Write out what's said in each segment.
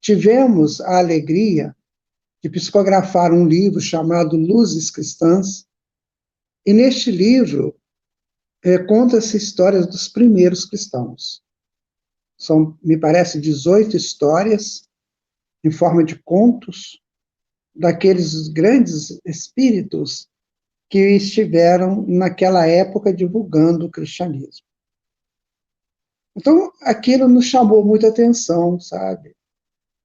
tivemos a alegria de psicografar um livro chamado Luzes Cristãs, e neste livro conta-se histórias dos primeiros cristãos. São, me parece, 18 histórias em forma de contos daqueles grandes espíritos que estiveram naquela época divulgando o cristianismo. Então, aquilo nos chamou muita atenção, sabe?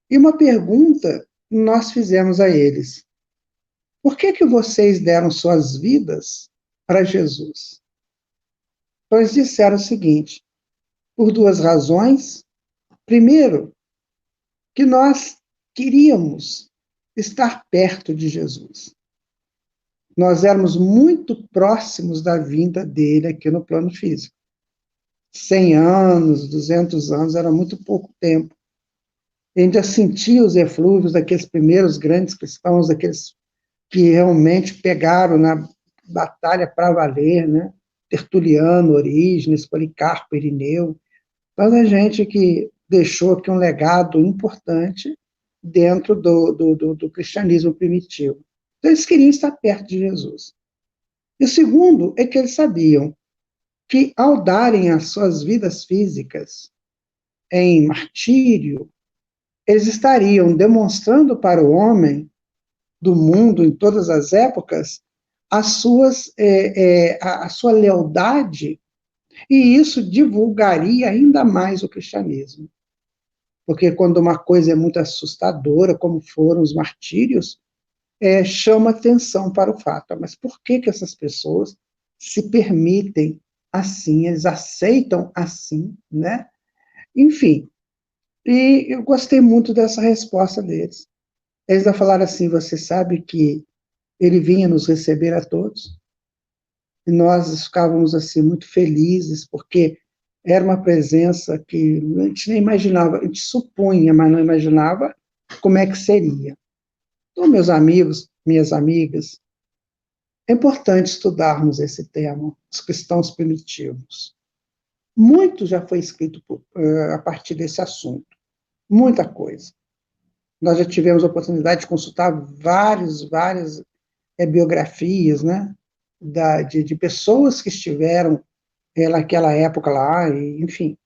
E uma pergunta nós fizemos a eles: por que vocês deram suas vidas para Jesus? Então, eles disseram o seguinte: por duas razões. Primeiro, que nós queríamos estar perto de Jesus. Nós éramos muito próximos da vinda dele aqui no plano físico. 100 anos, 200 anos, era muito pouco tempo. A gente já sentia os eflúvios daqueles primeiros grandes cristãos, daqueles que realmente pegaram na batalha para valer, né? Tertuliano, Orígenes, Policarpo, Irineu. Toda gente que deixou aqui um legado importante dentro do cristianismo primitivo. Então, eles queriam estar perto de Jesus. E o segundo é que eles sabiam que, ao darem as suas vidas físicas em martírio, eles estariam demonstrando para o homem do mundo, em todas as épocas, a sua lealdade, e isso divulgaria ainda mais o cristianismo. Porque quando uma coisa é muito assustadora, como foram os martírios, chama atenção para o fato. Mas por que essas pessoas se permitem assim, eles aceitam assim, né? Enfim, e eu gostei muito dessa resposta deles. Eles falaram assim: você sabe que ele vinha nos receber a todos? E nós ficávamos assim muito felizes, porque era uma presença que a gente nem imaginava, a gente supunha, mas não imaginava como é que seria. Então, meus amigos, minhas amigas, é importante estudarmos esse tema, os cristãos primitivos. Muito já foi escrito a partir desse assunto, muita coisa. Nós já tivemos a oportunidade de consultar várias biografias, né, de pessoas que estiveram naquela época lá, e, enfim.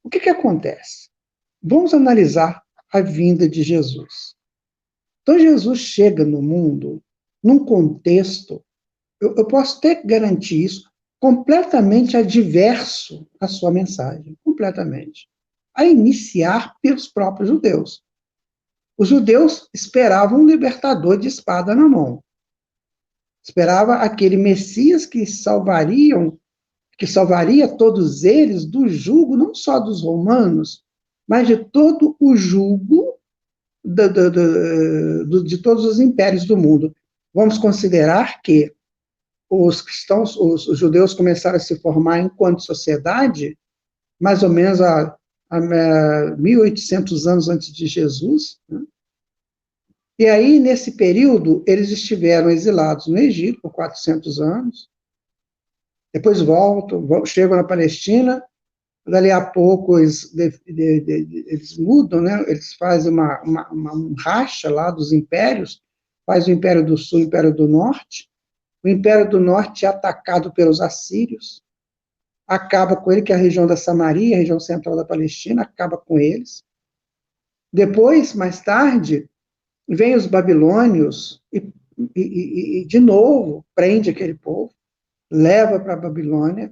O que acontece? Vamos analisar a vinda de Jesus. Então, Jesus chega no mundo num contexto, eu posso até garantir isso, completamente adverso à sua mensagem, completamente. A iniciar pelos próprios judeus. Os judeus esperavam um libertador de espada na mão. Esperava aquele Messias que salvaria todos eles do jugo, não só dos romanos, mas de todo o jugo de todos os impérios do mundo. Vamos considerar que os cristãos, os judeus começaram a se formar enquanto sociedade, mais ou menos há 1.800 anos antes de Jesus, né? E aí, nesse período, eles estiveram exilados no Egito por 400 anos, depois voltam, chegam na Palestina, dali a pouco eles mudam, né? Eles fazem um racha lá dos impérios, faz o Império do Sul e o Império do Norte. O Império do Norte é atacado pelos assírios, acaba com ele, que é a região da Samaria, a região central da Palestina, acaba com eles. Depois, mais tarde, vêm os babilônios e de novo, prende aquele povo, leva para a Babilônia,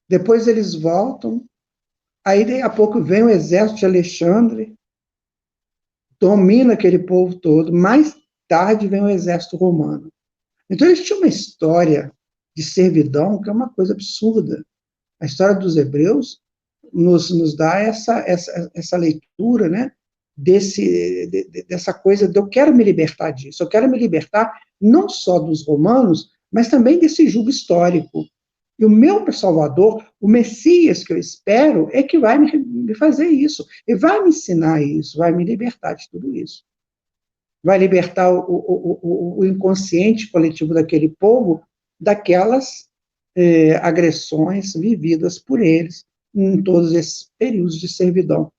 depois eles voltam, aí daí a pouco vem o exército de Alexandre, domina aquele povo todo, mais tarde vem o exército romano. Então eles tinham uma história de servidão que é uma coisa absurda. A história dos hebreus nos dá essa leitura, né, dessa coisa de eu quero me libertar disso, eu quero me libertar não só dos romanos, mas também desse jugo histórico. E o meu Salvador, o Messias que eu espero, é que vai me fazer isso, e vai me ensinar isso, vai me libertar de tudo isso. Vai libertar o inconsciente coletivo daquele povo daquelas agressões vividas por eles em todos esses períodos de servidão.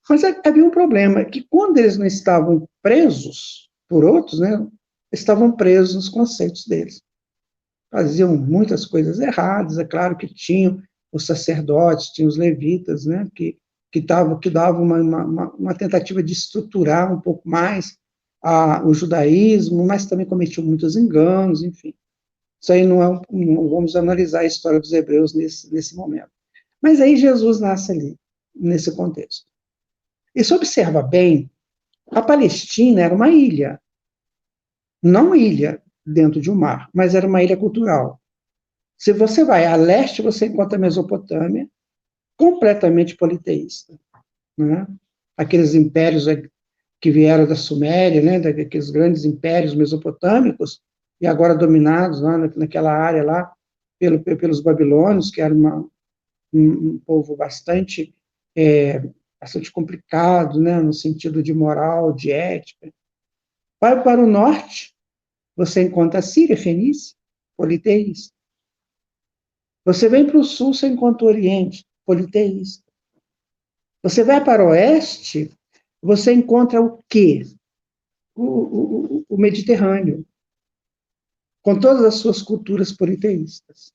Mas havia um problema, que quando eles não estavam presos por outros, né, estavam presos nos conceitos deles. Faziam muitas coisas erradas, é claro que tinham os sacerdotes, tinham os levitas, né, que davam uma tentativa de estruturar um pouco mais o judaísmo, mas também cometiam muitos enganos, enfim. Isso aí não vamos analisar a história dos hebreus nesse momento. Mas aí Jesus nasce ali, nesse contexto. E se observa bem, a Palestina era uma ilha, não uma ilha dentro de um mar, mas era uma ilha cultural. Se você vai a leste, você encontra a Mesopotâmia, completamente politeísta, né? Aqueles impérios que vieram da Suméria, né? Daqueles grandes impérios mesopotâmicos, e agora dominados lá naquela área lá pelos babilônios, que era um povo bastante complicado, né? No sentido de moral, de ética. Vai para o norte, você encontra a Síria, Fenícia, politeísta. Você vem para o sul, você encontra o Oriente, politeísta. Você vai para o oeste, você encontra o quê? O Mediterrâneo, com todas as suas culturas politeístas.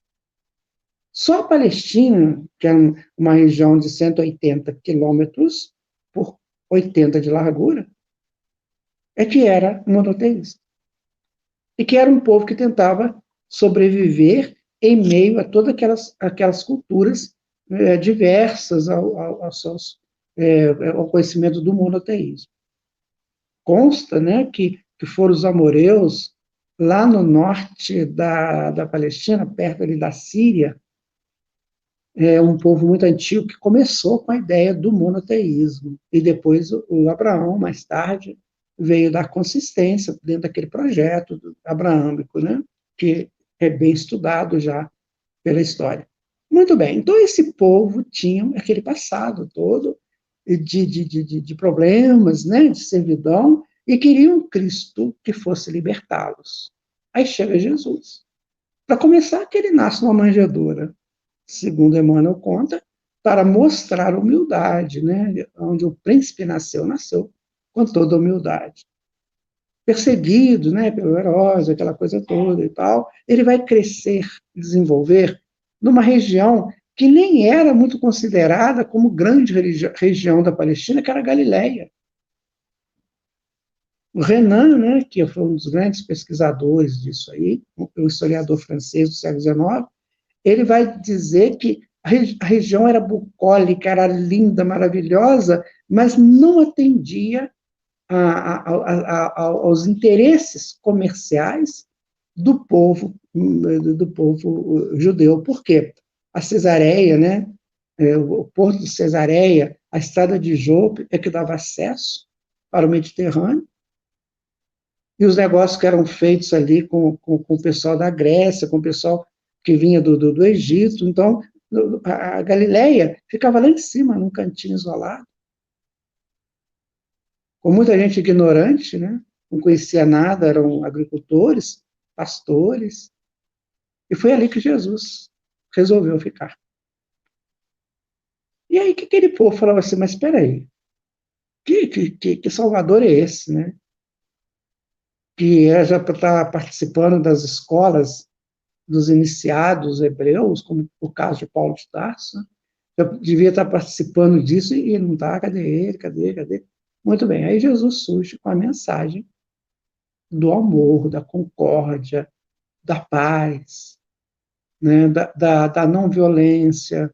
Só a Palestina, que é uma região de 180 quilômetros por 80 de largura, é que era monoteísta. E que era um povo que tentava sobreviver em meio a todas aquelas culturas diversas ao conhecimento do monoteísmo. Consta, né, que foram os amorreus lá no norte da Palestina, perto ali da Síria, um povo muito antigo que começou com a ideia do monoteísmo. E depois o Abraão, mais tarde, veio dar consistência dentro daquele projeto abraâmico, né, que é bem estudado já pela história. Muito bem, então esse povo tinha aquele passado todo de problemas, né, de servidão, e queriam um Cristo que fosse libertá-los. Aí chega Jesus. Para começar, que ele nasce numa manjedoura, segundo Emmanuel conta, para mostrar humildade, né, onde o príncipe nasceu com toda humildade. Perseguido, né, pelo Herodes, aquela coisa toda e tal, ele vai crescer, desenvolver numa região que nem era muito considerada como grande região da Palestina, que era a Galileia. O Renan, né, que foi um dos grandes pesquisadores disso aí, o historiador francês do século XIX, ele vai dizer que a região era bucólica, era linda, maravilhosa, mas não atendia aos interesses comerciais do povo judeu. Por quê? A Cesareia, né, o porto de Cesareia, a estrada de Jope, é que dava acesso para o Mediterrâneo, e os negócios que eram feitos ali com o pessoal da Grécia, com o pessoal que vinha do Egito. Então, a Galileia ficava lá em cima, num cantinho isolado, com muita gente ignorante, né? Não conhecia nada, eram agricultores, pastores, e foi ali que Jesus resolveu ficar. E aí que aquele povo falava assim, mas espera aí, que Salvador é esse, né? Que já está participando das escolas dos iniciados hebreus, como o caso de Paulo de Tarso, eu devia estar participando disso e não está, cadê ele, cadê? Muito bem, aí Jesus surge com a mensagem do amor, da concórdia, da paz, né, da não violência,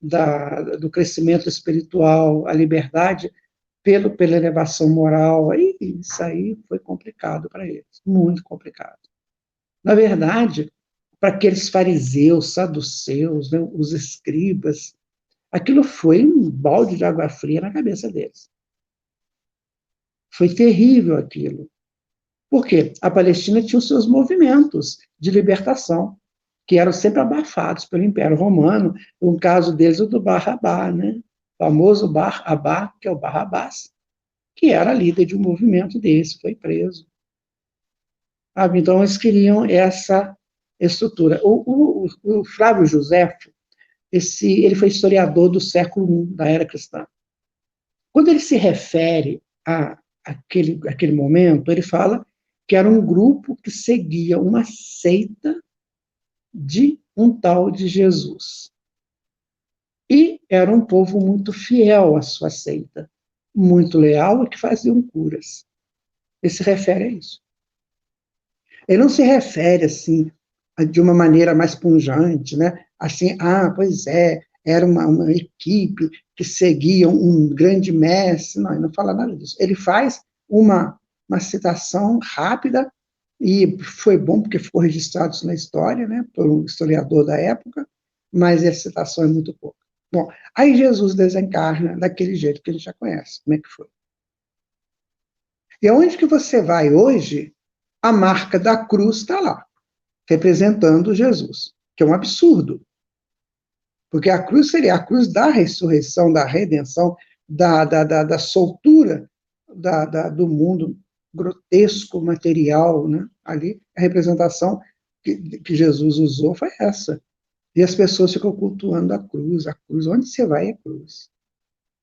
do crescimento espiritual, a liberdade pela elevação moral. Aí, isso aí foi complicado para eles, muito complicado. Na verdade, para aqueles fariseus, saduceus, né, os escribas, aquilo foi um balde de água fria na cabeça deles. Foi terrível aquilo. Por quê? A Palestina tinha os seus movimentos de libertação, que eram sempre abafados pelo Império Romano. O caso deles é o do Barrabá, né? O famoso Barrabá, que é o Barrabás, que era líder de um movimento desse, foi preso. Então, eles queriam essa estrutura. O Flávio Josefo, ele foi historiador do século I, da era cristã. Quando ele se refere àquele momento, ele fala que era um grupo que seguia uma seita de um tal de Jesus. E era um povo muito fiel à sua seita, muito leal e que faziam curas. Ele se refere a isso. Ele não se refere, assim, de uma maneira mais pungente, né? Assim, pois é, era uma equipe que seguia um grande mestre. Não, ele não fala nada disso. Ele faz uma citação rápida, e foi bom porque ficou registrado isso na história, né, por um historiador da época, mas a citação é muito pouca. Bom, aí Jesus desencarna daquele jeito que a gente já conhece, como é que foi. E aonde que você vai hoje, a marca da cruz está lá, representando Jesus, que é um absurdo. Porque a cruz seria a cruz da ressurreição, da redenção, da soltura do mundo grotesco, material, né? Ali, a representação que Jesus usou foi essa. E as pessoas ficam cultuando a cruz. Onde você vai é cruz.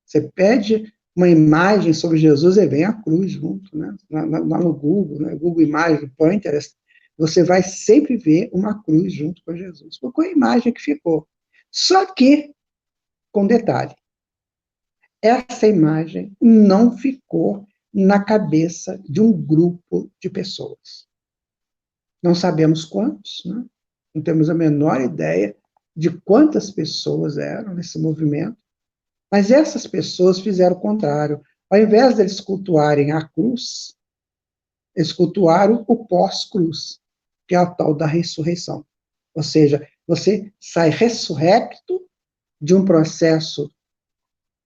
Você pede uma imagem sobre Jesus e vem a cruz junto, né? Lá no Google, né? Google Imagens, Pinterest, você vai sempre ver uma cruz junto com Jesus. Foi a imagem que ficou. Só que, com detalhe, essa imagem não ficou na cabeça de um grupo de pessoas. Não sabemos quantos, né? Não temos a menor ideia de quantas pessoas eram nesse movimento, mas essas pessoas fizeram o contrário. Ao invés de eles cultuarem a cruz, eles cultuaram o pós-cruz, que é a tal da ressurreição. Ou seja, você sai ressurrecto de um processo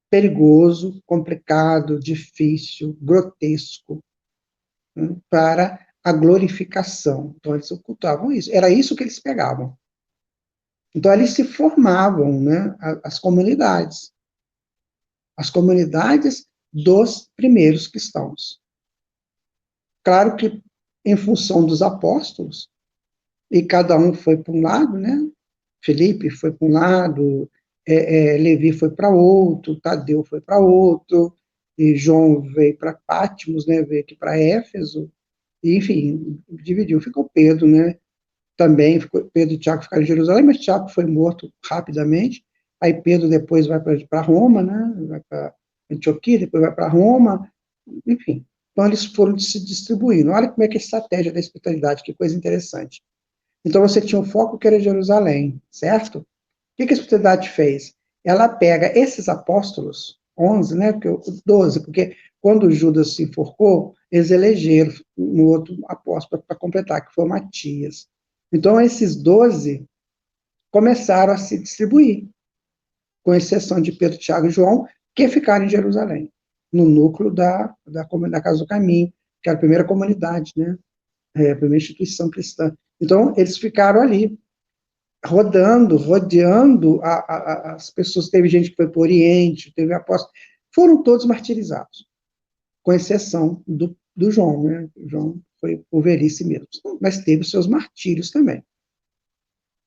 perigoso, complicado, difícil, grotesco, né, para a glorificação. Então, eles ocultavam isso. Era isso que eles pegavam. Então, ali se formavam, né, as comunidades. As comunidades dos primeiros cristãos. Claro que, em função dos apóstolos, e cada um foi para um lado, né? Felipe foi para um lado, Levi foi para outro, Tadeu foi para outro, e João veio para Patmos, né? Veio aqui para Éfeso, e, enfim, dividiu. Ficou Pedro, né? Também, Pedro e Tiago ficaram em Jerusalém, mas Tiago foi morto rapidamente. Aí Pedro depois vai para Roma, né? Vai para Antioquia, depois vai para Roma, enfim. Então, eles foram se distribuindo. Olha como é que é a estratégia da espiritualidade, que coisa interessante. Então, você tinha um foco que era Jerusalém, certo? O que a espiritualidade fez? Ela pega esses apóstolos, 11, né? 12, porque quando Judas se enforcou, eles elegeram um outro apóstolo para completar, que foi Matias. Então, esses 12 começaram a se distribuir, com exceção de Pedro, Tiago e João, que ficaram em Jerusalém, no núcleo da Casa do Caminho, que era a primeira comunidade, né? A primeira instituição cristã. Então, eles ficaram ali, rodeando as pessoas. Teve gente que foi para o Oriente, teve apóstolos, foram todos martirizados, com exceção do João, né? O João foi por velhice mesmo, mas teve os seus martírios também.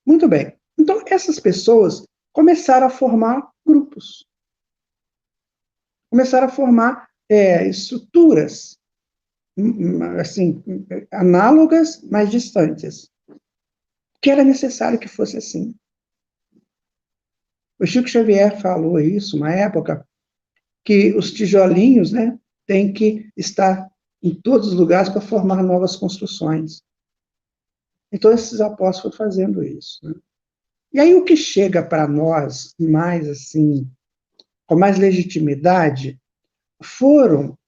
Muito bem. Então, essas pessoas começaram a formar grupos, começaram a formar estruturas, assim, análogas, mas distantes, que era necessário que fosse assim. O Chico Xavier falou isso, uma época, que os tijolinhos, né, têm que estar em todos os lugares para formar novas construções. Então, esses apóstolos foram fazendo isso, né? E aí, o que chega para nós, mais assim, com mais legitimidade, foram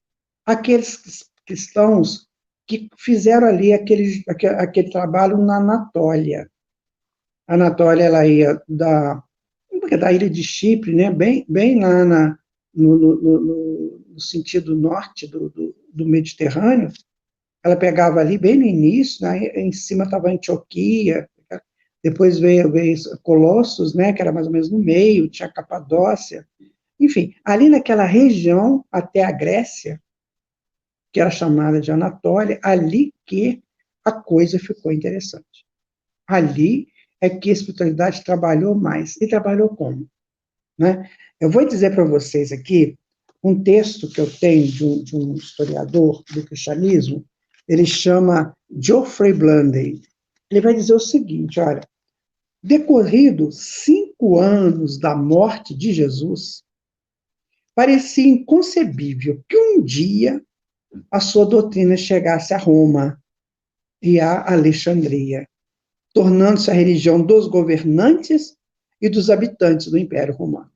aqueles cristãos que fizeram ali aquele trabalho na Anatólia. A Anatólia, ela ia da ilha de Chipre, né, bem lá no sentido norte do Mediterrâneo. Ela pegava ali bem no início, né, em cima estava Antioquia, depois veio Colossos, né, que era mais ou menos no meio, tinha Capadócia, enfim, ali naquela região até a Grécia, que era chamada de Anatólia, ali que a coisa ficou interessante. Ali é que a espiritualidade trabalhou mais. E trabalhou como? Né? Eu vou dizer para vocês aqui um texto que eu tenho de um historiador do cristianismo, ele chama Geoffrey Blundy. Ele vai dizer o seguinte, olha, decorridos 5 anos da morte de Jesus, parecia inconcebível que um dia a sua doutrina chegasse a Roma e a Alexandria, tornando-se a religião dos governantes e dos habitantes do Império Romano.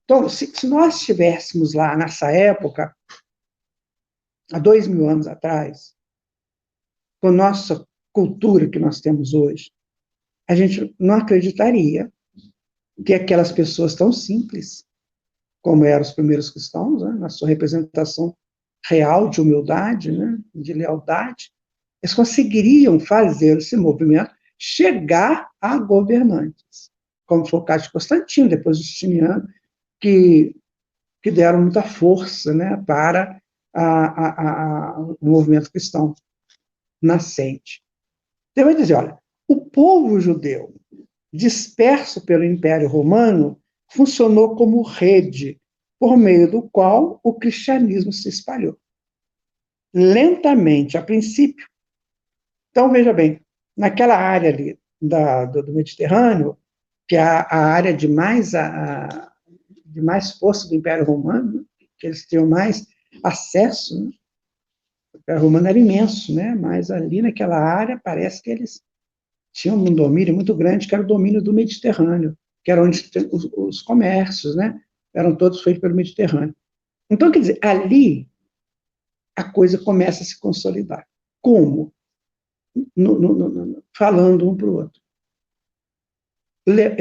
Então, se nós estivéssemos lá nessa época, há 2000 anos atrás, com a nossa cultura que nós temos hoje, a gente não acreditaria que aquelas pessoas tão simples, como eram os primeiros cristãos, né, na sua representação real de humildade, né, de lealdade, eles conseguiriam fazer esse movimento chegar a governantes, como foi o caso de Constantino, depois Justiniano, que deram muita força, né, para o movimento cristão nascente. Então, eu vou dizer, olha, o povo judeu disperso pelo Império Romano funcionou como rede por meio do qual o cristianismo se espalhou. Lentamente, a princípio. Então, veja bem, naquela área ali do Mediterrâneo, que é a área de mais força do Império Romano, que eles tinham mais acesso, né? O Império Romano era imenso, né? Mas ali naquela área parece que eles tinham um domínio muito grande, que era o domínio do Mediterrâneo, que era onde os comércios, né? Eram todos feitos pelo Mediterrâneo. Então, quer dizer, ali a coisa começa a se consolidar. Como? Falando um para o outro.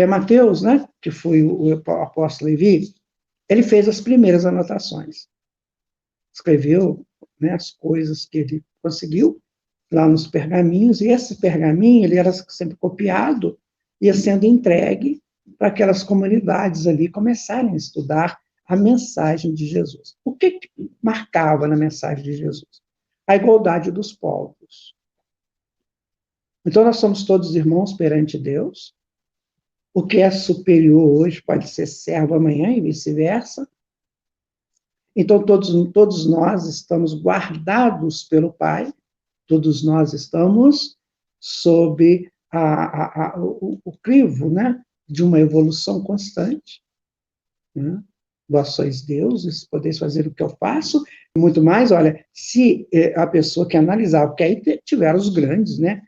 Mateus, né, que foi o apóstolo Levi, ele fez as primeiras anotações. Escreveu, né, as coisas que ele conseguiu lá nos pergaminhos, e esse pergaminho ele era sempre copiado, ia sendo entregue para aquelas comunidades ali começarem a estudar a mensagem de Jesus. O que marcava na mensagem de Jesus? A igualdade dos povos. Então, nós somos todos irmãos perante Deus. O que é superior hoje pode ser servo amanhã e vice-versa. Então, todos nós estamos guardados pelo Pai, todos nós estamos sob o crivo, né, de uma evolução constante. Né? Vós sois deuses, podeis fazer o que eu faço, muito mais. Olha, se a pessoa que analisava, porque aí tiveram os grandes, né,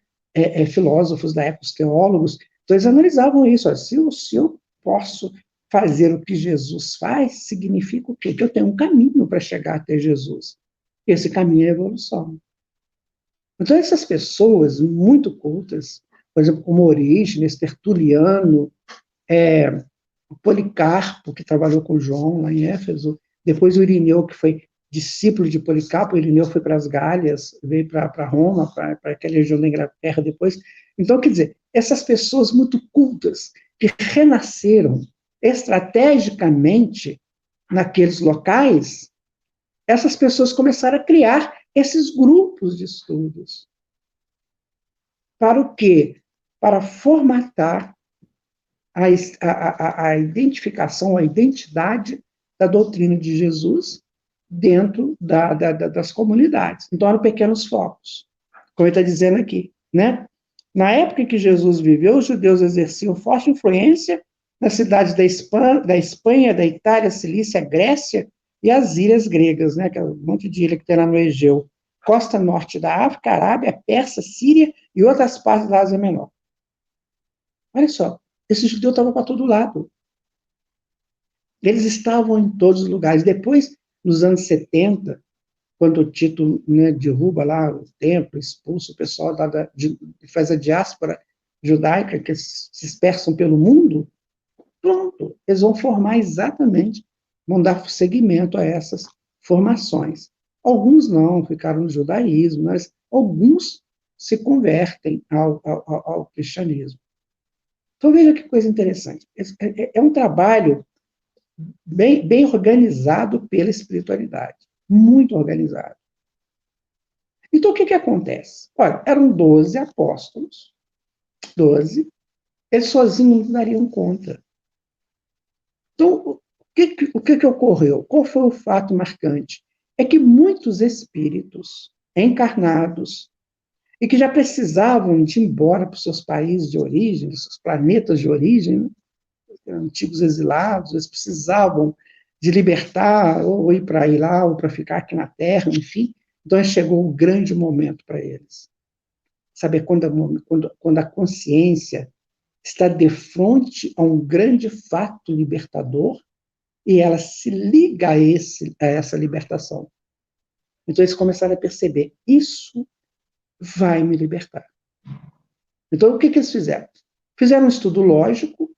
filósofos da época, os teólogos, então eles analisavam isso. Olha, se eu posso fazer o que Jesus faz, significa o quê? Que eu tenho um caminho para chegar até Jesus. Esse caminho é a evolução. Então, essas pessoas muito cultas, por exemplo, como Orígenes, Tertuliano, o Policarpo, que trabalhou com João lá em Éfeso, depois o Irineu, que foi discípulo de Policarpo, o Irineu foi para as Gálias, veio para Roma, para aquela região da Inglaterra depois. Então, quer dizer, essas pessoas muito cultas, que renasceram estrategicamente naqueles locais, essas pessoas começaram a criar esses grupos de estudos. Para o quê? Para formatar a identificação, a identidade da doutrina de Jesus dentro das comunidades. Então, eram pequenos focos, como ele está dizendo aqui, né? Na época em que Jesus viveu, os judeus exerciam forte influência nas cidades da Espanha, da Itália, Cilícia, Grécia e as ilhas gregas, né? Que é um monte de ilha que tem lá no Egeu, costa norte da África, Arábia, Pérsia, Síria e outras partes da Ásia Menor. Olha só, esses judeus estavam para todo lado. Eles estavam em todos os lugares. Depois, nos anos 70, quando o Tito, né, derruba lá o templo, expulsa o pessoal faz a diáspora judaica, que se dispersam pelo mundo, pronto, eles vão formar exatamente, vão dar seguimento a essas formações. Alguns não, ficaram no judaísmo, mas alguns se convertem ao cristianismo. Então, veja que coisa interessante. É um trabalho bem organizado pela espiritualidade. Muito organizado. Então, o que acontece? Olha, eram 12 apóstolos, 12, eles sozinhos não dariam conta. Então, O que ocorreu? Qual foi o fato marcante? É que muitos espíritos encarnados e que já precisavam de ir embora para os seus países de origem, os seus planetas de origem, né? Antigos exilados, eles precisavam de libertar, ou ir para ir lá, ou para ficar aqui na Terra, enfim. Então chegou um grande momento para eles. Saber quando a consciência está de frente a um grande fato libertador e ela se liga a essa libertação. Então eles começaram a perceber, isso vai me libertar. Então o que eles fizeram? Fizeram um estudo lógico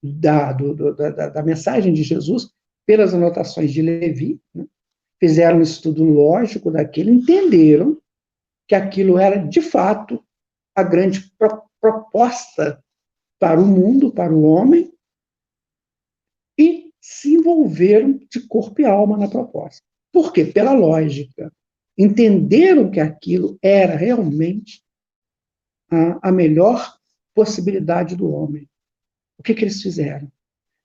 da mensagem de Jesus pelas anotações de Levi, né? Fizeram um estudo lógico daquilo, entenderam que aquilo era, de fato, a grande proposta para o mundo, para o homem, e se envolveram de corpo e alma na proposta. Por quê? Pela lógica. Entenderam que aquilo era realmente a melhor possibilidade do homem. O que eles fizeram?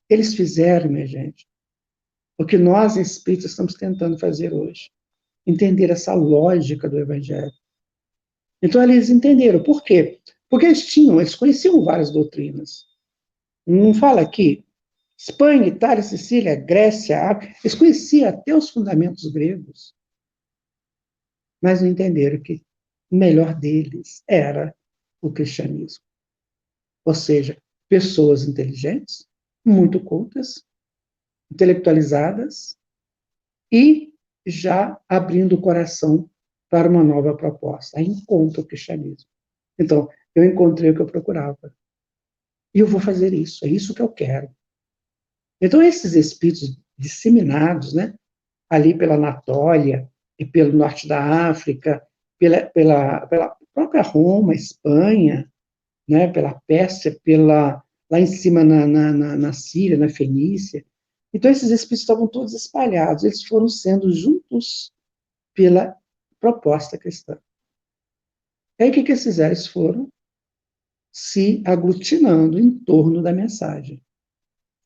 Eles fizeram, minha gente, o que nós, espíritas, estamos tentando fazer hoje. Entender essa lógica do Evangelho. Então, eles entenderam. Por quê? Porque eles conheciam várias doutrinas. Não fala aqui, Espanha, Itália, Sicília, Grécia, África, eles conheciam até os fundamentos gregos, mas não entenderam que o melhor deles era o cristianismo. Ou seja, pessoas inteligentes, muito cultas, intelectualizadas e já abrindo o coração para uma nova proposta. Aí encontra o cristianismo. Então, eu encontrei o que eu procurava. E eu vou fazer isso, é isso que eu quero. Então, esses espíritos disseminados, né, ali pela Anatólia e pelo norte da África, pela própria Roma, Espanha, né, pela Pérsia, lá em cima na Síria, na Fenícia. Então, esses espíritos estavam todos espalhados, eles foram sendo juntos pela proposta cristã. E aí, o que eles fizeram? Eles foram se aglutinando em torno da mensagem.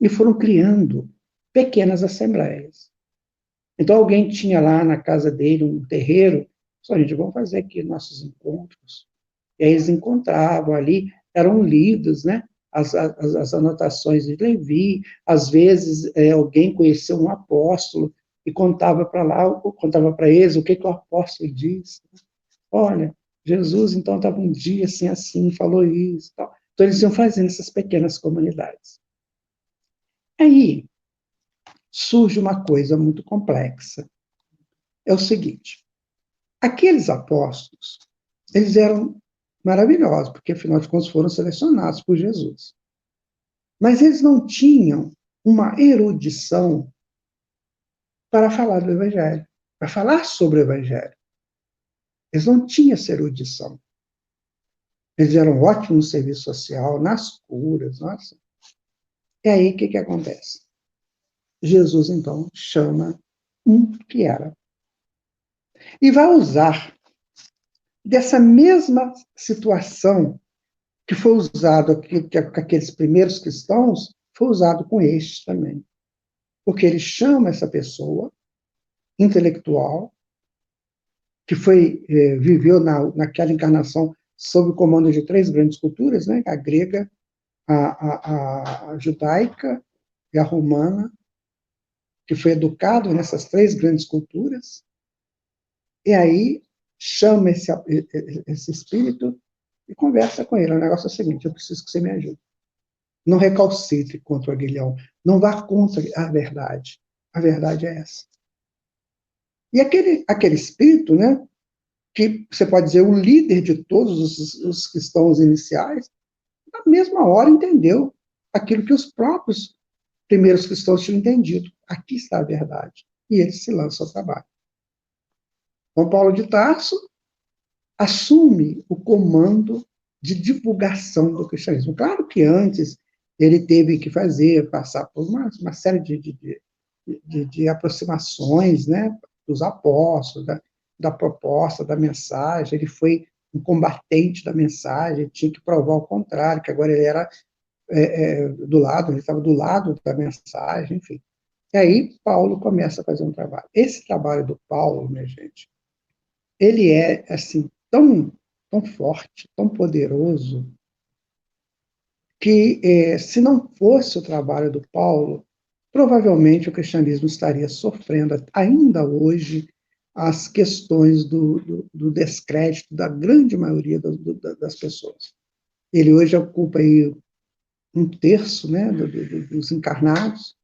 E foram criando pequenas assembleias. Então, alguém tinha lá na casa dele um terreiro, só, gente, vamos fazer aqui nossos encontros. E aí eles encontravam ali, eram lidos, né? As anotações de Levi, às vezes alguém conheceu um apóstolo e contava para lá, contava para eles o que o apóstolo disse. Olha, Jesus então estava um dia assim, assim, falou isso. Tal. Então eles iam fazendo essas pequenas comunidades. Aí surge uma coisa muito complexa. É o seguinte, aqueles apóstolos, eles eram maravilhosos, porque afinal de contas foram selecionados por Jesus. Mas eles não tinham uma erudição para falar do Evangelho, para falar sobre o Evangelho. Eles não tinham essa erudição. Eles eram ótimos no serviço social, nas curas, nossa. E aí, o que acontece? Jesus, então, chama um que era. E vai usar dessa mesma situação que foi usado com aqueles primeiros cristãos, foi usado com estes também. Porque ele chama essa pessoa intelectual, que viveu naquela encarnação sob o comando de três grandes culturas, né? A grega, a judaica e a romana, que foi educado nessas três grandes culturas, e aí chama esse espírito e conversa com ele. O negócio é o seguinte, eu preciso que você me ajude. Não recalcitre contra o aguilhão, não vá contra a verdade. A verdade é essa. E aquele espírito, né, que você pode dizer o líder de todos os cristãos iniciais, na mesma hora entendeu aquilo que os próprios primeiros cristãos tinham entendido. Aqui está a verdade. E ele se lança ao trabalho. Então, Paulo de Tarso assume o comando de divulgação do cristianismo. Claro que antes ele teve que passar por uma série de aproximações, né, dos apóstolos, da proposta, da mensagem. Ele foi um combatente da mensagem, tinha que provar o contrário, que agora ele era do lado, ele estava do lado da mensagem, enfim. E aí Paulo começa a fazer um trabalho. Esse trabalho do Paulo, minha gente, ele é assim tão forte, tão poderoso, que se não fosse o trabalho do Paulo, provavelmente o cristianismo estaria sofrendo ainda hoje as questões do descrédito da grande maioria das pessoas. Ele hoje ocupa aí um terço, né, dos encarnados,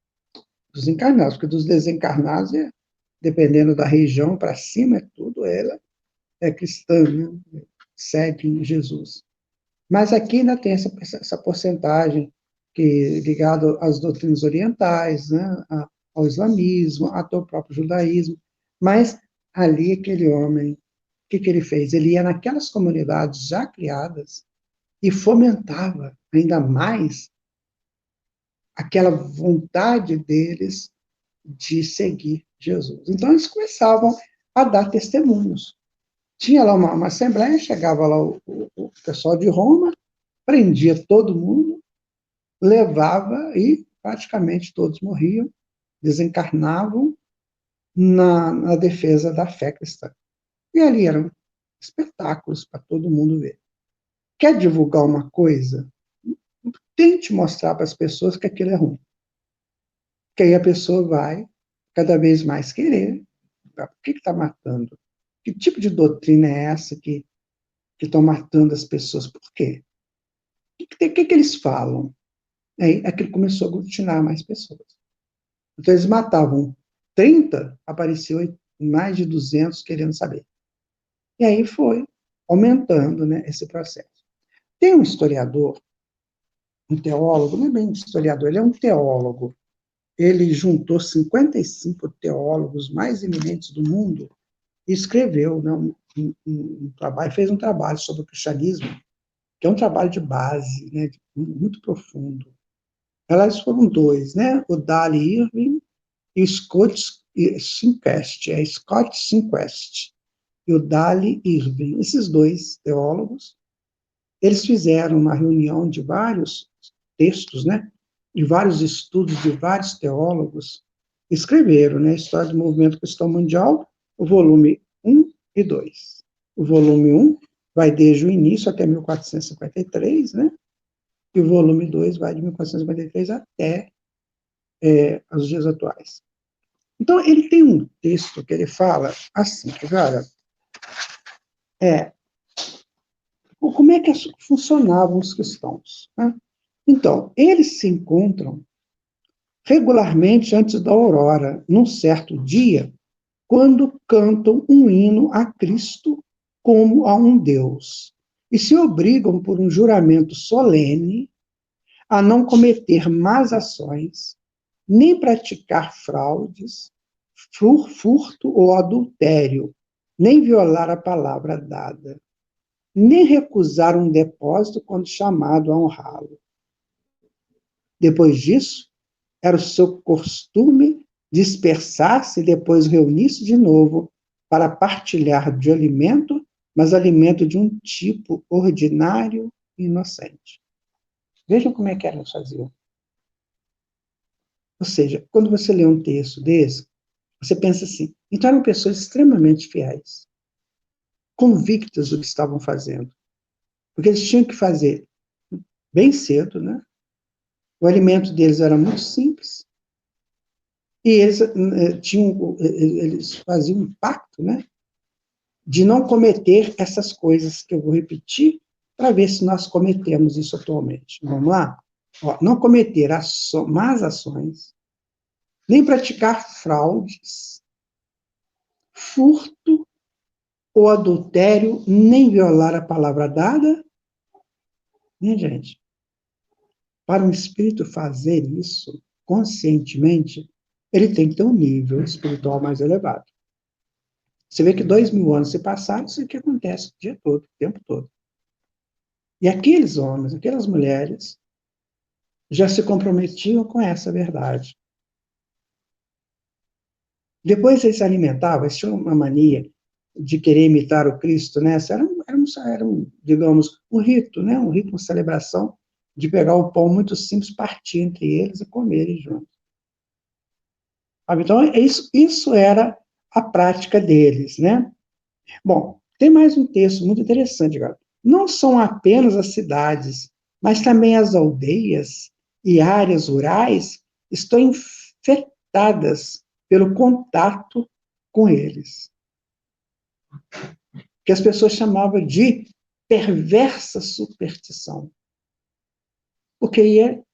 porque dos desencarnados, dependendo da região, para cima é tudo, ela é cristã, né, segue Jesus. Mas aqui ainda tem essa porcentagem que ligado às doutrinas orientais, né, ao islamismo, até o próprio judaísmo. Mas ali aquele homem, o que ele fez? Ele ia naquelas comunidades já criadas e fomentava ainda mais aquela vontade deles de seguir Jesus. Então eles começavam a dar testemunhos. Tinha lá uma assembleia, chegava lá o pessoal de Roma, prendia todo mundo, levava e praticamente todos morriam, desencarnavam na defesa da fé cristã. E ali eram espetáculos para todo mundo ver. Quer divulgar uma coisa? Tente mostrar para as pessoas que aquilo é ruim. Que aí a pessoa vai cada vez mais querer. Por que está matando? Que tipo de doutrina é essa que estão matando as pessoas? Por quê? O que eles falam? Aí aquilo começou a aglutinar mais pessoas. Então, eles matavam 30, apareceu mais de 200 querendo saber. E aí foi aumentando, né, esse processo. Tem um historiador, um teólogo, não é bem um historiador, ele é um teólogo. Ele juntou 55 teólogos mais eminentes do mundo e escreveu, né, um trabalho, fez um trabalho sobre o cristianismo, que é um trabalho de base, né, muito profundo. Elas foram dois, né, o Dali Irving e o Scott Simquest, Scott Simquest e o Dali Irving. Esses dois teólogos, eles fizeram uma reunião de vários textos, né, de vários estudos de vários teólogos, escreveram, né, a História do Movimento Cristão Mundial, o volume 1 e 2. O volume 1 vai desde o início até 1453, né, e o volume 2 vai de 1453 até os dias atuais. Então, ele tem um texto que ele fala assim, que, cara, como é que funcionavam os cristãos? Né? Então, eles se encontram regularmente antes da aurora, num certo dia, quando cantam um hino a Cristo como a um Deus, e se obrigam por um juramento solene a não cometer más ações, nem praticar fraudes, furto ou adultério, nem violar a palavra dada, nem recusar um depósito quando chamado a honrá-lo. Depois disso, era o seu costume dispersar-se e depois reunir-se de novo para partilhar de alimento, mas alimento de um tipo ordinário e inocente. Vejam como é que elas faziam. Ou seja, quando você lê um texto desse, você pensa assim, então eram pessoas extremamente fiéis, convictas do que estavam fazendo. Porque eles tinham que fazer bem cedo, né? O alimento deles era muito simples, e eles faziam um pacto, né? De não cometer essas coisas que eu vou repetir, para ver se nós cometemos isso atualmente. Vamos lá? Ó, não cometer más ações, nem praticar fraudes, furto ou adultério, nem violar a palavra dada. Né, gente? Para um espírito fazer isso conscientemente, ele tem que ter um nível espiritual mais elevado. Você vê que 2000 anos se passaram, isso aqui acontece o dia todo, o tempo todo. E aqueles homens, aquelas mulheres, já se comprometiam com essa verdade. Depois eles se alimentavam, eles tinham uma mania de querer imitar o Cristo, né? Era digamos, um rito, né? Um rito, uma celebração de pegar o pão muito simples, partir entre eles e comerem juntos. Então, isso era a prática deles, né? Bom, tem mais um texto muito interessante, galera. Não são apenas as cidades, mas também as aldeias e áreas rurais estão infectadas pelo contato com eles, que as pessoas chamavam de perversa superstição, porque ia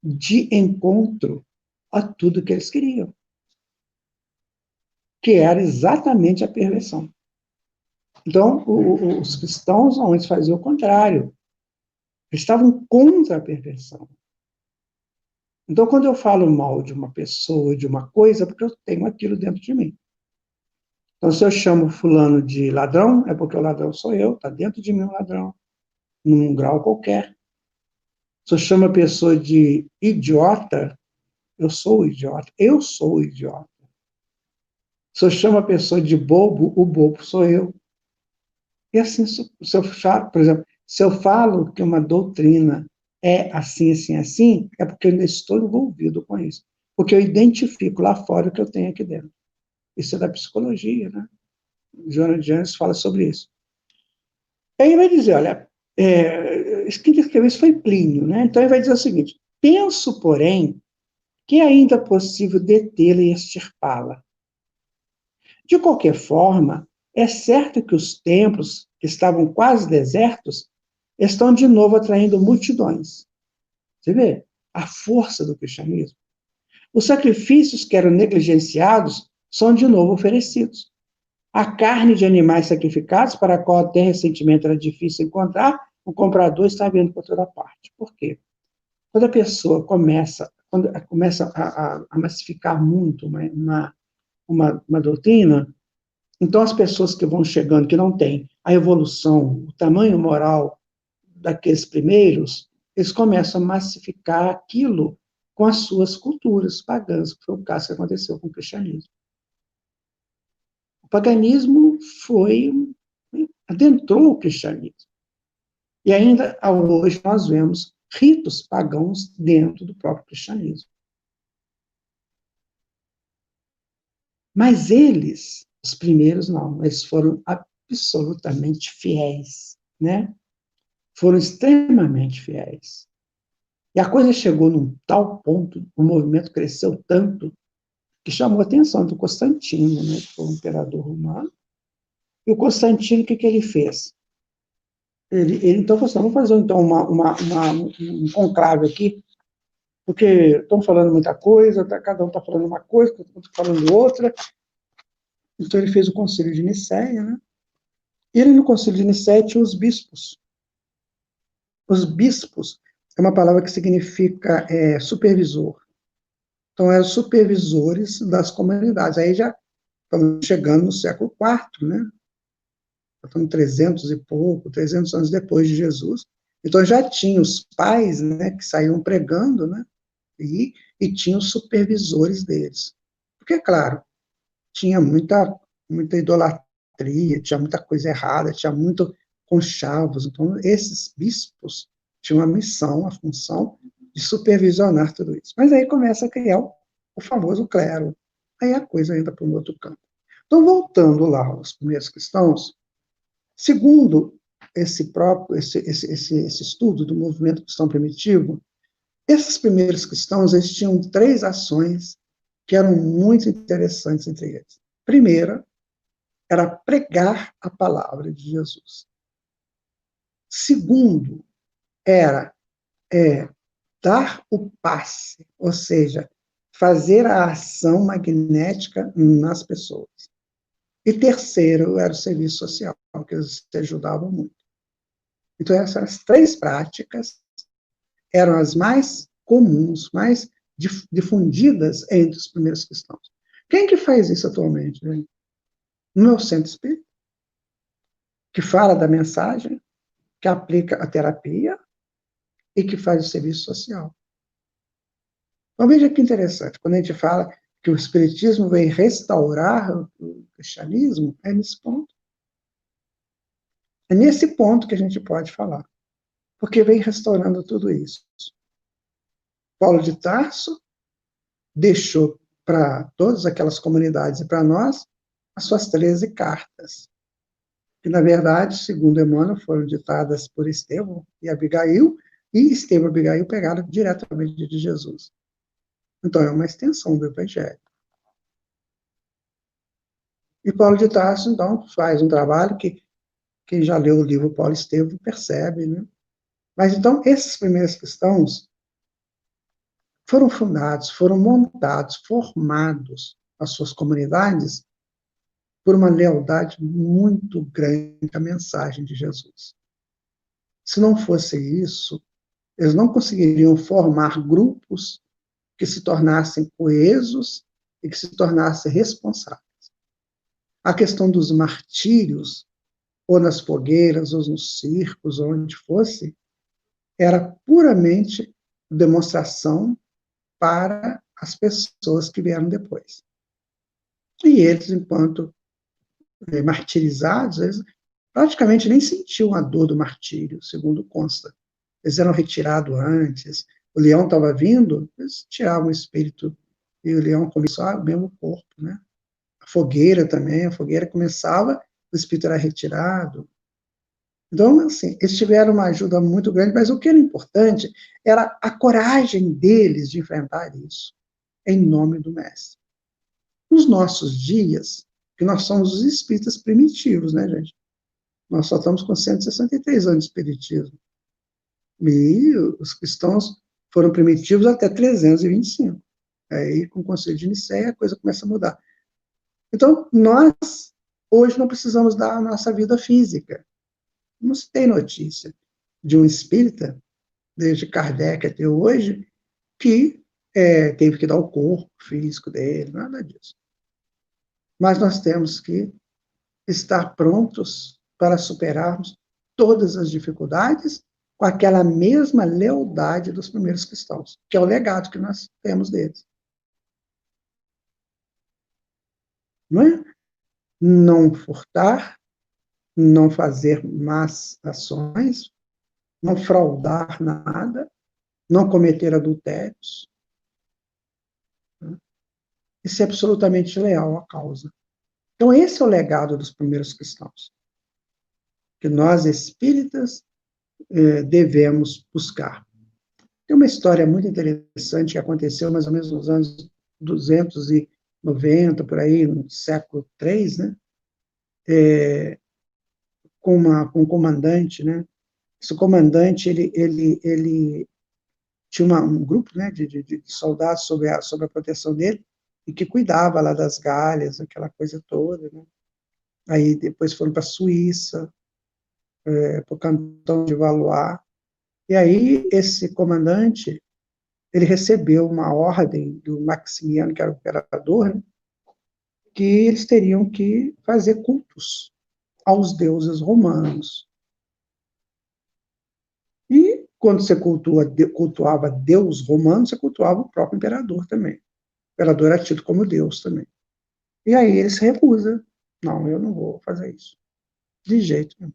de encontro a tudo que eles queriam, que era exatamente a perversão. Então, os cristãos onde faziam o contrário. Eles estavam contra a perversão. Então, quando eu falo mal de uma pessoa, de uma coisa, é porque eu tenho aquilo dentro de mim. Então, se eu chamo fulano de ladrão, é porque o ladrão sou eu, está dentro de mim um ladrão, num grau qualquer. Se eu chamo a pessoa de idiota, eu sou o idiota. Eu sou o idiota. Se eu chamo a pessoa de bobo, o bobo sou eu. E assim, se eu, por exemplo, se eu falo que uma doutrina é assim, assim, assim, é porque eu ainda estou envolvido com isso. Porque eu identifico lá fora o que eu tenho aqui dentro. Isso é da psicologia, né? Jonah James fala sobre isso. Aí ele vai dizer, olha, quem escreveu isso foi Plínio, né? Então ele vai dizer o seguinte, penso, porém, que é ainda possível detê-la e extirpá-la. De qualquer forma, é certo que os templos, que estavam quase desertos, estão de novo atraindo multidões. Você vê a força do cristianismo. Os sacrifícios que eram negligenciados são de novo oferecidos. A carne de animais sacrificados, para a qual até recentemente era difícil encontrar, o comprador está vendo por toda parte. Por quê? Quando a pessoa começa a massificar muito uma doutrina, então as pessoas que vão chegando, que não têm a evolução, o tamanho moral daqueles primeiros, eles começam a massificar aquilo com as suas culturas pagãs, que foi o caso que aconteceu com o cristianismo. O paganismo adentrou o cristianismo. E ainda hoje nós vemos ritos pagãos dentro do próprio cristianismo. Mas eles, os primeiros não, eles foram absolutamente fiéis, né? Foram extremamente fiéis. E a coisa chegou num tal ponto, o movimento cresceu tanto, que chamou a atenção do Constantino, né, que foi um imperador romano. E o Constantino, o que ele fez? Ele então falou assim, vamos fazer então um conclave aqui, porque estão falando muita coisa, cada um está falando uma coisa, cada um está falando outra. Então ele fez o Concílio de Nicéia, né? E ele no Concílio de Nicéia tinha os bispos. Os bispos é uma palavra que significa supervisor. Então, eram supervisores das comunidades. Aí já estamos chegando no século IV, né? Estamos 300 e pouco, 300 anos depois de Jesus. Então, já tinha os pais, né, que saíam pregando, né? E tinha os supervisores deles. Porque, claro, tinha muita idolatria, tinha muita coisa errada, tinha muito conchavos. Então, esses bispos tinham a missão, a função de supervisionar tudo isso. Mas aí começa a criar o famoso clero. Aí a coisa entra para um outro campo. Então, voltando lá aos primeiros cristãos, segundo esse estudo do movimento cristão primitivo, esses primeiros cristãos eles tinham 3 ações que eram muito interessantes entre eles. Primeira, era pregar a palavra de Jesus. Segundo, era dar o passe, ou seja, fazer a ação magnética nas pessoas. E terceiro, era o serviço social, que eles ajudavam muito. Então, essas 3 práticas eram as mais comuns, mais difundidas entre os primeiros cristãos. Quem que faz isso atualmente, gente? No meu centro espírita, que fala da mensagem, que aplica a terapia e que faz o serviço social. Então, veja que interessante, quando a gente fala que o espiritismo vem restaurar o cristianismo, é nesse ponto. É nesse ponto que a gente pode falar. porque vem restaurando tudo isso. Paulo de Tarso deixou para todas aquelas comunidades e para nós as suas 13 cartas, que, na verdade, segundo Emmanuel, foram ditadas por Estevão e Abigail, e Estevão e Abigail pegaram diretamente de Jesus. Então, é uma extensão do Evangelho. E Paulo de Tarso, então, faz um trabalho que quem já leu o livro Paulo Estevão percebe, né? Mas, então, esses primeiros cristãos foram fundados, foram montados, formados as suas comunidades por uma lealdade muito grande à mensagem de Jesus. Se não fosse isso, eles não conseguiriam formar grupos que se tornassem coesos e que se tornassem responsáveis. A questão dos martírios, ou nas fogueiras, ou nos circos, ou onde fosse, era puramente demonstração para as pessoas que vieram depois. E eles, enquanto martirizados, eles praticamente nem sentiam a dor do martírio, segundo consta. Eles eram retirados antes, o leão estava vindo, eles tiravam o espírito, e o leão começava o mesmo corpo, né? A fogueira também, a fogueira começava, o espírito era retirado. Então, assim, eles tiveram uma ajuda muito grande, mas o que era importante era a coragem deles de enfrentar isso, em nome do Mestre. Nos nossos dias, que nós somos os espíritas primitivos, né, gente? Nós só estamos com 163 anos de espiritismo. E os cristãos foram primitivos até 325. Aí, com o Conselho de Nicéia, a coisa começa a mudar. Então, nós, hoje, não precisamos da nossa vida física. Não se tem notícia de um espírita, desde Kardec até hoje, que teve que dar o corpo físico dele, nada disso. Mas nós temos que estar prontos para superarmos todas as dificuldades com aquela mesma lealdade dos primeiros cristãos, que é o legado que nós temos deles. Não é? Não furtar, não fazer más ações, não fraudar nada, não cometer adultérios, né? E ser absolutamente leal à causa. Então, esse é o legado dos primeiros cristãos, que nós, espíritas, devemos buscar. Tem uma história muito interessante que aconteceu mais ou menos nos anos 290, por aí, no século III, né? Com um comandante, né? Esse comandante, ele tinha um grupo, né, de soldados sob a proteção dele, e que cuidava lá das galhas, aquela coisa toda, né? Aí depois foram para a Suíça, para o cantão de Valois, e aí esse comandante, ele recebeu uma ordem do Maximiano, que era o imperador, né, que eles teriam que fazer cultos aos deuses romanos. E quando você cultuava deus romano, você cultuava o próprio imperador também. O imperador era tido como Deus também. E aí ele se recusa. Não, eu não vou fazer isso. De jeito nenhum.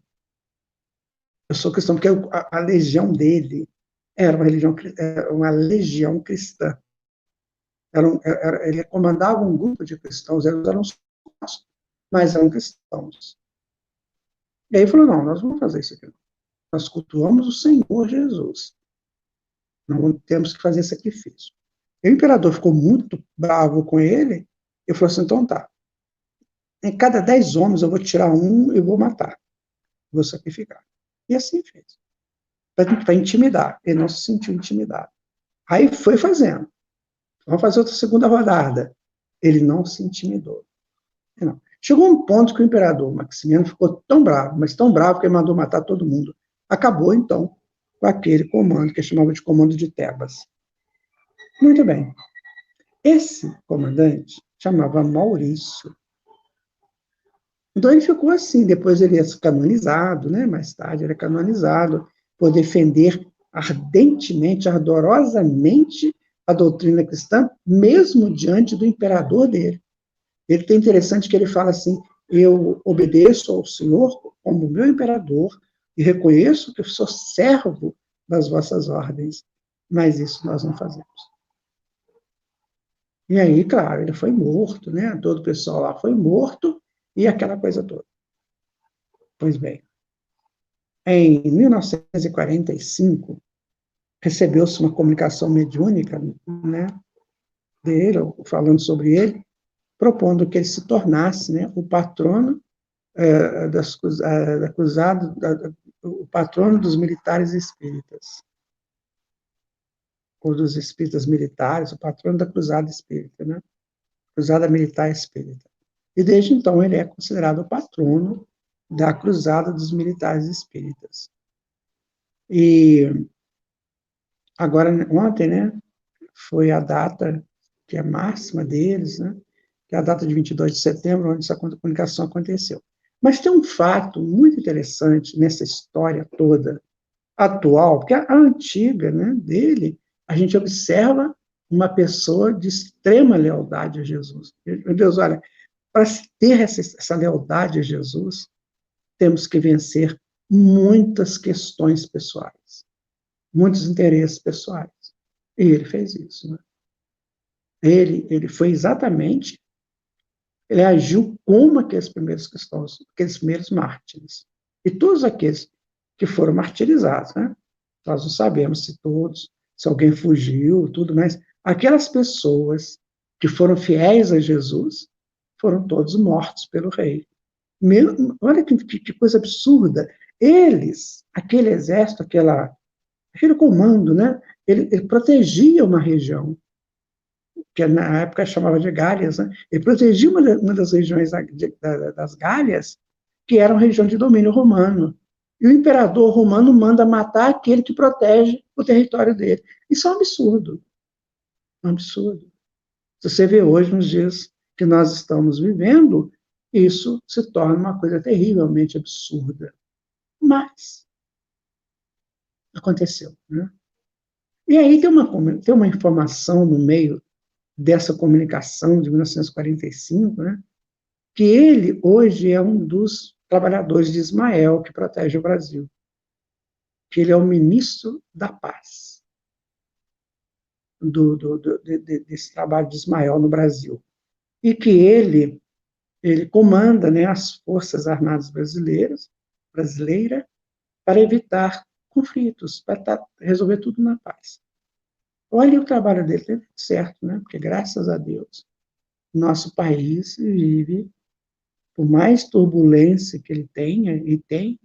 Eu sou cristão, porque a legião dele era uma legião cristã. Ele comandava um grupo de cristãos, eles eram sócios, mas eram cristãos. E aí ele falou, não, nós vamos fazer isso aqui. Nós cultuamos o Senhor Jesus. Não temos que fazer sacrifício. E o imperador ficou muito bravo com ele, e falou assim, então tá, em cada 10 homens eu vou tirar um e vou matar, vou sacrificar. E assim fez, para intimidar. Ele não se sentiu intimidado. Aí foi fazendo. Vamos fazer outra segunda rodada. Ele não se intimidou. Não. Chegou um ponto que o imperador Maximiano ficou tão bravo, mas tão bravo que ele mandou matar todo mundo. Acabou, então, com aquele comando que ele chamava de comando de Tebas. Muito bem. Esse comandante chamava Maurício. Então ele ficou assim, depois ele é canonizado, né? Mais tarde ele é canonizado, por defender ardentemente, ardorosamente a doutrina cristã, mesmo diante do imperador dele. Ele tem interessante que ele fala assim, eu obedeço ao Senhor como meu imperador, e reconheço que eu sou servo das vossas ordens, mas isso nós não fazemos. E aí, claro, ele foi morto, né? Todo o pessoal lá foi morto, e aquela coisa toda. Pois bem, em 1945, recebeu-se uma comunicação mediúnica, né, dele, falando sobre ele, propondo que ele se tornasse, né, o patrono da cruzada, o patrono dos militares espíritas, ou dos espíritas militares, o patrono da cruzada espírita, né, cruzada militar espírita. E desde então ele é considerado o patrono da cruzada dos militares espíritas. E agora, ontem, né, foi a data que é máxima deles, né, que é a data de 22 de setembro, onde essa comunicação aconteceu. Mas tem um fato muito interessante nessa história toda atual, porque a antiga, né, dele, a gente observa uma pessoa de extrema lealdade a Jesus. Meu Deus, olha, para ter essa lealdade a Jesus, temos que vencer muitas questões pessoais, muitos interesses pessoais. E ele fez isso, né? Ele foi exatamente, ele agiu como aqueles primeiros cristãos, aqueles primeiros mártires. E todos aqueles que foram martirizados, né? Nós não sabemos se todos, se alguém fugiu, tudo, mas aquelas pessoas que foram fiéis a Jesus foram todos mortos pelo rei. Olha que coisa absurda. Eles, aquele exército, aquele comando, né? Ele protegia uma região, que na época chamava de Gálias, né? Ele protegia uma das regiões das Gálias, que era uma região de domínio romano. E o imperador romano manda matar aquele que protege o território dele. Isso é um absurdo. Um absurdo. Se você vê hoje, nos dias que nós estamos vivendo, isso se torna uma coisa terrivelmente absurda. Mas aconteceu, né? E aí tem uma informação no meio dessa comunicação de 1945, né, que ele hoje é um dos trabalhadores de Ismael que protege o Brasil, que ele é o ministro da paz desse trabalho de Ismael no Brasil, e que ele comanda, né, as Forças Armadas brasileiras para evitar conflitos, para resolver tudo na paz. Olha o trabalho dele, tem tudo certo, né? Porque, graças a Deus, nosso país vive, por mais turbulência que ele tenha, e tem,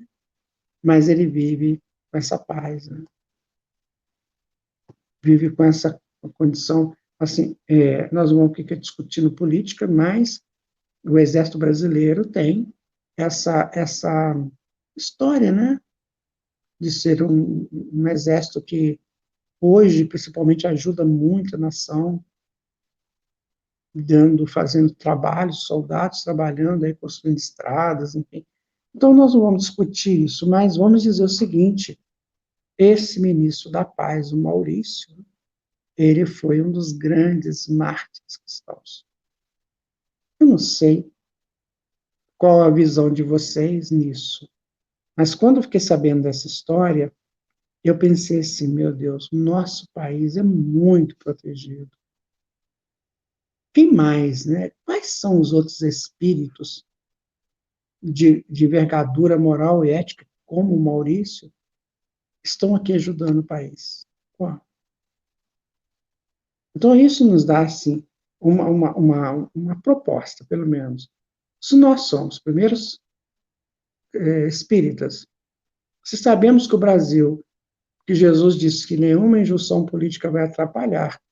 mas ele vive com essa paz, né? Vive com essa condição, assim, nós vamos ficar discutindo política, mas o Exército Brasileiro tem essa história, né? De ser um exército que hoje, principalmente, ajuda muito a nação, fazendo trabalhos, soldados trabalhando, aí, construindo estradas, enfim. Então, nós não vamos discutir isso, mas vamos dizer o seguinte: esse ministro da Paz, o Maurício, ele foi um dos grandes mártires cristãos. Eu não sei qual a visão de vocês nisso, mas quando eu fiquei sabendo dessa história, eu pensei assim, meu Deus, nosso país é muito protegido. Quem mais, né? Quais são os outros espíritos de envergadura moral e ética, como o Maurício, estão aqui ajudando o país? Então, isso nos dá, assim, uma proposta, pelo menos. Se nós somos primeiros espíritas, se sabemos que o Brasil, que Jesus disse que nenhuma injunção política vai atrapalhar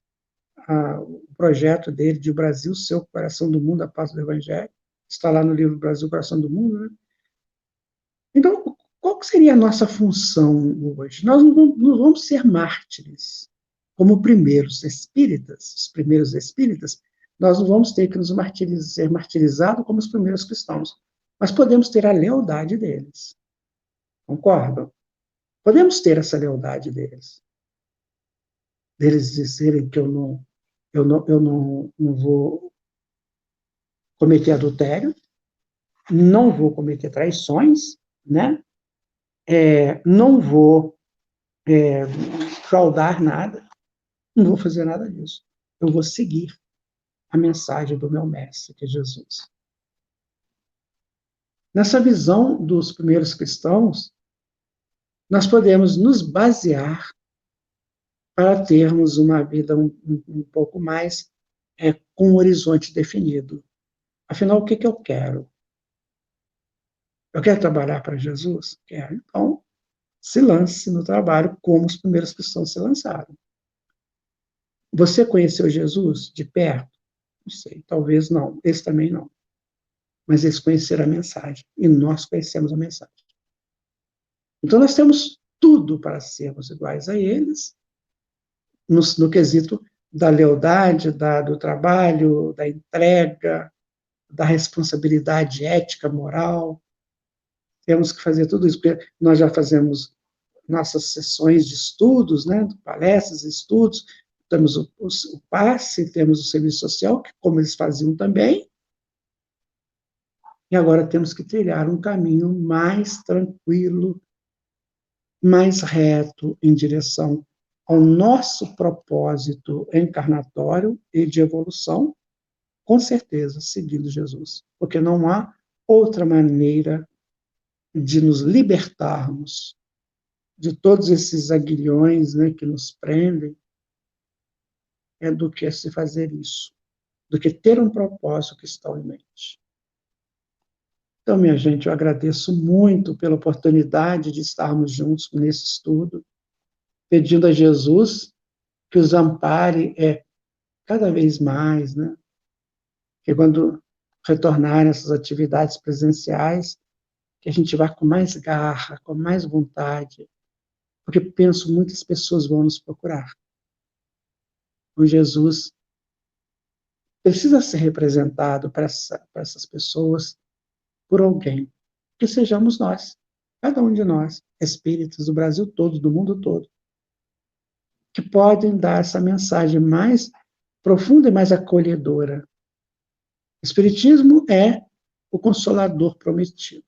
o projeto dele de o Brasil ser o coração do mundo, a paz do Evangelho, está lá no livro Brasil, coração do mundo, né? Então, qual seria a nossa função hoje? Nós não vamos ser mártires, como primeiros espíritas, os primeiros espíritas, nós não vamos ter que ser martirizados como os primeiros cristãos, mas podemos ter a lealdade deles. Concordam? Podemos ter essa lealdade deles. Deles dizerem que eu não vou cometer adultério, não vou cometer traições, né? Não vou fraudar nada, não vou fazer nada disso. Eu vou seguir a mensagem do meu mestre, que é Jesus. Nessa visão dos primeiros cristãos, nós podemos nos basear para termos uma vida um pouco mais com um horizonte definido. Afinal, o que, que eu quero? Eu quero trabalhar para Jesus? Quero. Então, se lance no trabalho como os primeiros cristãos se lançaram. Você conheceu Jesus de perto? Não sei, talvez não. Esse também não. Mas eles conheceram a mensagem. E nós conhecemos a mensagem. Então, nós temos tudo para sermos iguais a eles, no quesito da lealdade, do trabalho, da entrega, da responsabilidade ética, moral. Temos que fazer tudo isso, porque nós já fazemos nossas sessões de estudos, né, palestras, estudos, temos o passe, temos o serviço social, que como eles faziam também, e agora temos que trilhar um caminho mais tranquilo, mais reto, em direção ao nosso propósito encarnatório e de evolução, com certeza, seguindo Jesus. Porque não há outra maneira de nos libertarmos de todos esses aguilhões, né, que nos prendem, do que se fazer isso, do que ter um propósito cristão em mente. Então, minha gente, eu agradeço muito pela oportunidade de estarmos juntos nesse estudo, pedindo a Jesus que os ampare cada vez mais, né? Que quando retornarem essas atividades presenciais, que a gente vá com mais garra, com mais vontade, porque penso muitas pessoas vão nos procurar. O Jesus precisa ser representado para essas pessoas por alguém, que sejamos nós, cada um de nós, espíritos do Brasil todo, do mundo todo, que podem dar essa mensagem mais profunda e mais acolhedora. O Espiritismo é o Consolador prometido,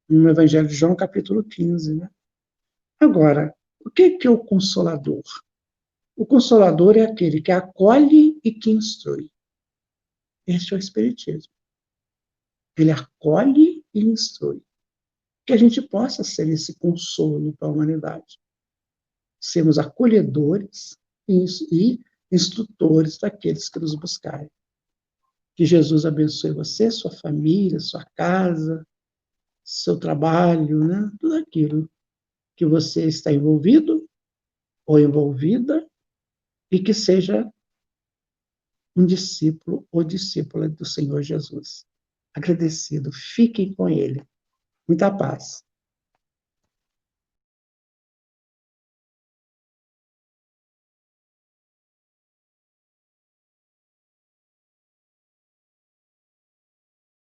no Evangelho de João, capítulo 15. Né? Agora, o que é o Consolador? O Consolador é aquele que acolhe e que instrui. Este é o Espiritismo. Ele acolhe e instrui. Que a gente possa ser esse consolo para a humanidade. Sermos acolhedores e instrutores daqueles que nos buscarem. Que Jesus abençoe você, sua família, sua casa, seu trabalho, né? Tudo aquilo que você está envolvido ou envolvida e que seja um discípulo ou discípula do Senhor Jesus. Agradecido, fiquem com Ele. Muita paz.